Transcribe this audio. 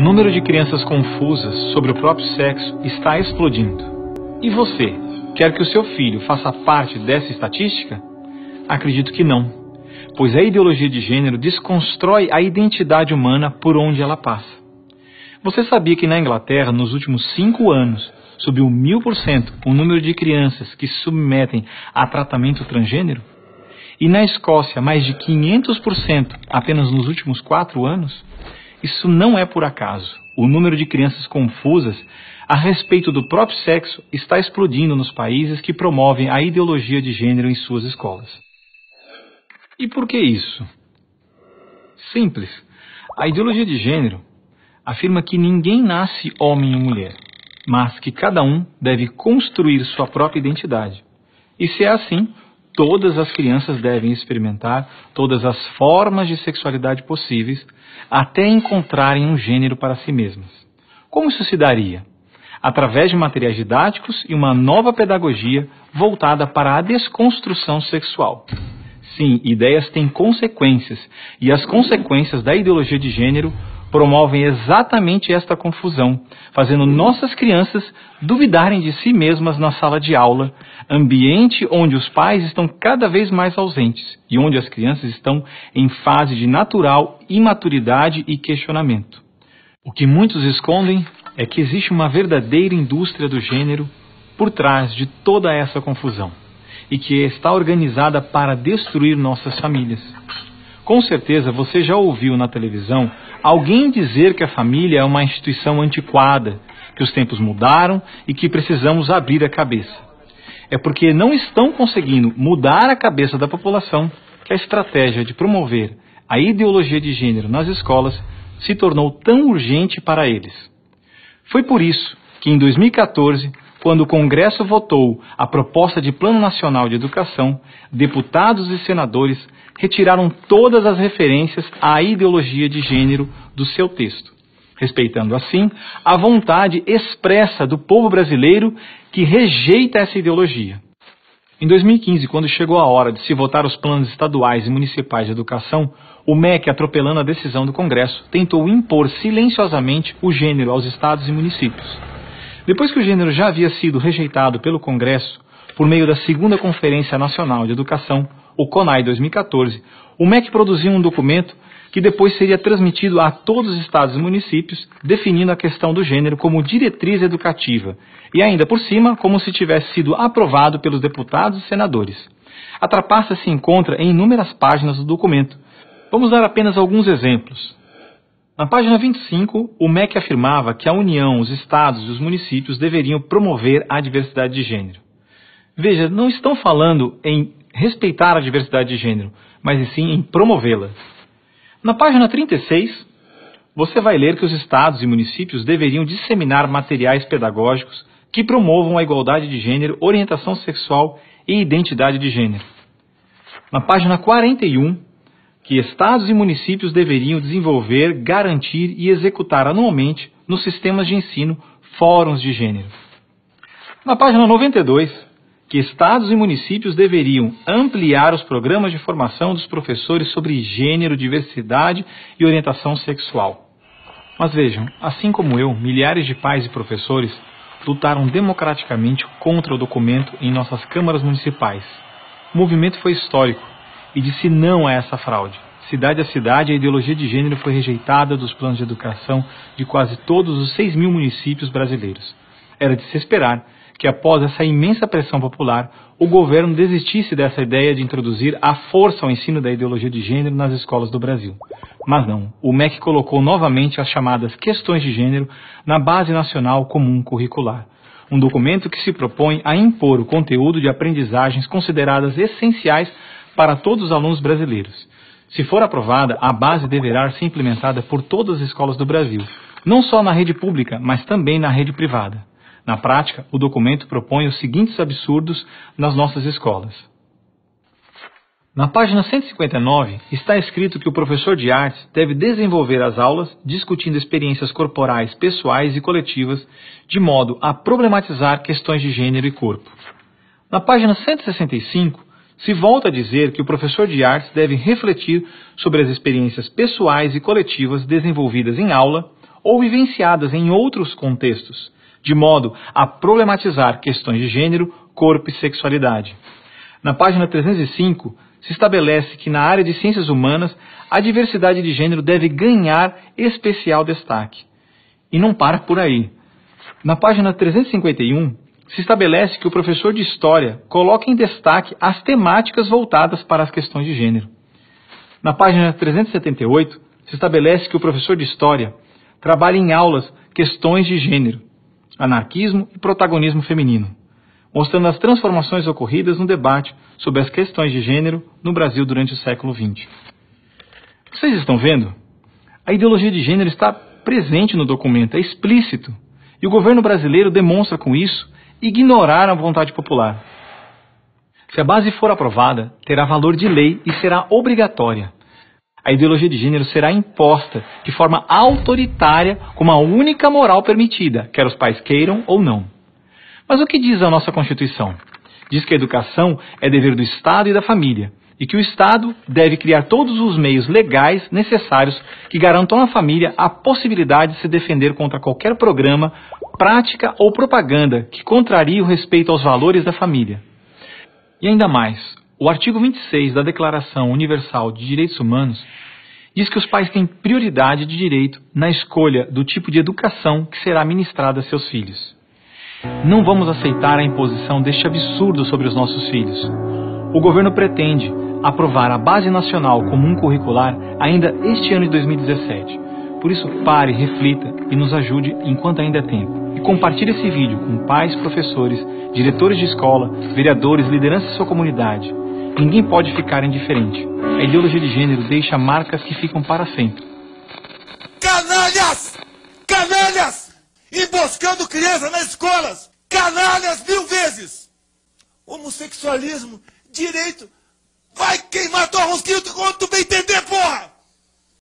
número de crianças confusas sobre o próprio sexo está explodindo. E você, quer que o seu filho faça parte dessa estatística? Acredito que não, pois a ideologia de gênero desconstrói a identidade humana por onde ela passa. Você sabia que na Inglaterra, nos últimos 5 anos, subiu 1000% o número de crianças que se submetem a tratamento transgênero? E na Escócia, mais de 500% apenas nos últimos 4 anos? Isso não é por acaso. O número de crianças confusas a respeito do próprio sexo está explodindo nos países que promovem a ideologia de gênero em suas escolas. E por que isso? Simples. A ideologia de gênero afirma que ninguém nasce homem ou mulher, mas que cada um deve construir sua própria identidade. E se é assim, todas as crianças devem experimentar todas as formas de sexualidade possíveis até encontrarem um gênero para si mesmas. Como isso se daria? Através de materiais didáticos e uma nova pedagogia voltada para a desconstrução sexual. Sim, ideias têm consequências, e as consequências da ideologia de gênero promovem exatamente esta confusão, fazendo nossas crianças duvidarem de si mesmas na sala de aula, ambiente onde os pais estão cada vez mais ausentes e onde as crianças estão em fase de natural imaturidade e questionamento. O que muitos escondem é que existe uma verdadeira indústria do gênero por trás de toda essa confusão e que está organizada para destruir nossas famílias. Com certeza você já ouviu na televisão alguém dizer que a família é uma instituição antiquada, que os tempos mudaram e que precisamos abrir a cabeça. É porque não estão conseguindo mudar a cabeça da população que a estratégia de promover a ideologia de gênero nas escolas se tornou tão urgente para eles. Foi por isso que em 2014, quando o Congresso votou a proposta de Plano Nacional de Educação, deputados e senadores retiraram todas as referências à ideologia de gênero do seu texto, respeitando assim a vontade expressa do povo brasileiro que rejeita essa ideologia. Em 2015, quando chegou a hora de se votar os planos estaduais e municipais de educação, o MEC, atropelando a decisão do Congresso, tentou impor silenciosamente o gênero aos estados e municípios. Depois que o gênero já havia sido rejeitado pelo Congresso, por meio da Segunda Conferência Nacional de Educação, o CONAE 2014, o MEC produziu um documento que depois seria transmitido a todos os estados e municípios, definindo a questão do gênero como diretriz educativa, e ainda por cima, como se tivesse sido aprovado pelos deputados e senadores. A trapaça se encontra em inúmeras páginas do documento. Vamos dar apenas alguns exemplos. Na página 25, o MEC afirmava que a União, os estados e os municípios deveriam promover a diversidade de gênero. Veja, não estão falando em respeitar a diversidade de gênero, mas sim em promovê-la. Na página 36, você vai ler que os estados e municípios deveriam disseminar materiais pedagógicos que promovam a igualdade de gênero, orientação sexual e identidade de gênero. Na página 41, que estados e municípios deveriam desenvolver, garantir e executar anualmente nos sistemas de ensino fóruns de gênero. Na página 92, que estados e municípios deveriam ampliar os programas de formação dos professores sobre gênero, diversidade e orientação sexual. Mas vejam, assim como eu, milhares de pais e professores lutaram democraticamente contra o documento em nossas câmaras municipais. O movimento foi histórico e disse não a essa fraude. Cidade a cidade, a ideologia de gênero foi rejeitada dos planos de educação de quase todos os 6.000 municípios brasileiros. Era de se esperar que após essa imensa pressão popular, o governo desistisse dessa ideia de introduzir à força o ensino da ideologia de gênero nas escolas do Brasil. Mas não, o MEC colocou novamente as chamadas questões de gênero na Base Nacional Comum Curricular, um documento que se propõe a impor o conteúdo de aprendizagens consideradas essenciais para todos os alunos brasileiros. Se for aprovada, a base deverá ser implementada por todas as escolas do Brasil, não só na rede pública, mas também na rede privada. Na prática, o documento propõe os seguintes absurdos nas nossas escolas. Na página 159, está escrito que o professor de artes deve desenvolver as aulas discutindo experiências corporais, pessoais e coletivas, de modo a problematizar questões de gênero e corpo. Na página 165, se volta a dizer que o professor de artes deve refletir sobre as experiências pessoais e coletivas desenvolvidas em aula ou vivenciadas em outros contextos, de modo a problematizar questões de gênero, corpo e sexualidade. Na página 305, se estabelece que na área de ciências humanas, a diversidade de gênero deve ganhar especial destaque. E não para por aí. Na página 351, se estabelece que o professor de História coloque em destaque as temáticas voltadas para as questões de gênero. Na página 378, se estabelece que o professor de História trabalhe em aulas questões de gênero, anarquismo e protagonismo feminino, mostrando as transformações ocorridas no debate sobre as questões de gênero no Brasil durante o século XX. Vocês estão vendo? A ideologia de gênero está presente no documento, é explícito, e o governo brasileiro demonstra com isso ignorar a vontade popular. Se a base for aprovada, terá valor de lei e será obrigatória. A ideologia de gênero será imposta de forma autoritária como a única moral permitida, quer os pais queiram ou não. Mas o que diz a nossa Constituição? Diz que a educação é dever do Estado e da família, e que o Estado deve criar todos os meios legais necessários que garantam à família a possibilidade de se defender contra qualquer programa, prática ou propaganda que contrarie o respeito aos valores da família. E ainda mais, o artigo 26 da Declaração Universal de Direitos Humanos diz que os pais têm prioridade de direito na escolha do tipo de educação que será ministrada a seus filhos. Não vamos aceitar a imposição deste absurdo sobre os nossos filhos. O governo pretende aprovar a Base Nacional Comum Curricular ainda este ano de 2017. Por isso, pare, reflita e nos ajude enquanto ainda é tempo. E compartilhe esse vídeo com pais, professores, diretores de escola, vereadores, lideranças de sua comunidade. Ninguém pode ficar indiferente. A ideologia de gênero deixa marcas que ficam para sempre. Canalhas! Canalhas! Emboscando crianças nas escolas! Canalhas 1000 vezes! Homossexualismo, direito, vai queimar tua rosquinha quando tu bem entender, porra!